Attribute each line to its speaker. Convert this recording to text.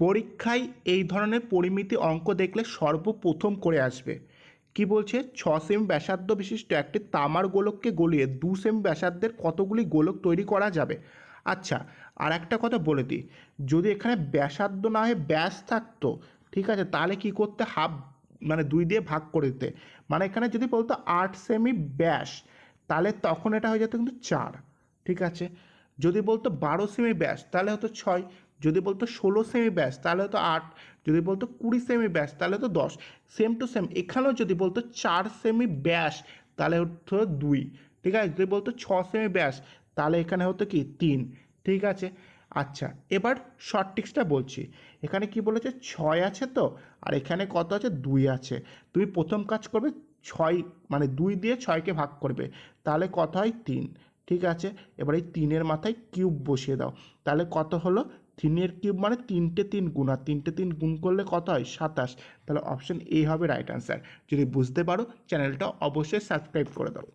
Speaker 1: পরীক্ষায় এই ধরনের পরিমিতি অঙ্ক দেখলে সর্বপ্রথম করে আসবে কি বলছে 6 সেমি ব্যাসার্ধ বিশিষ্ট একটি তামার গোলককে গলিয়ে 2 সেমি ব্যাসার্ধের কতগুলি গোলক তৈরি করা যাবে। আচ্ছা, আর একটা কথা বলে দিই, যদি এখানে ব্যাসার্ধ না হয়ে ব্যাস থাকতো, ঠিক আছে, তাহলে কি করতে, হাফ মানে 2 দিয়ে ভাগ করে দিতে। মানে এখানে যদি বলতো 8 সেমি ব্যাস, তাহলে তখন এটা হয়ে যেত কিন্তু 4, ঠিক আছে। যদি বলতো 12 সেমি ব্যাস তাহলে হতো 6, যদি বলতো 16 সেমি ব্যাস তাহলে হতো 8, যদি বলতো 20 সেমি ব্যাস তাহলে হতো 10। সেম টু সেম এখানেও যদি বলতো 4 সেমি ব্যাস তাহলে হতো 2, ঠিক আছে। যদি বলতো 6 সেমি ব্যাস তাহলে এখানে হতো কি 3, ঠিক আছে। আচ্ছা, এবার শর্ট ট্রিক্সটা বলছি। এখানে কি বলেছে 6 আছে তো, আর এখানে কত আছে 2 আছে। তুমি প্রথম কাজ করবে 6 মানে 2 দিয়ে 6কে ভাগ করবে, তাহলে কত হয় 3, ঠিক আছে। এবার এই 3-এর মাথায় কিউব বসিয়ে দাও, তাহলে কত হলো 3-এর কিউব মানে 3টে 3 গুণ, আর 3টে 3 গুণ করলে কত হয় 27। তাহলে অপশন এ হবে রাইট অ্যান্সার। যদি বুঝতে পারো চ্যানেলটা অবশ্যই সাবস্ক্রাইব করে দাও।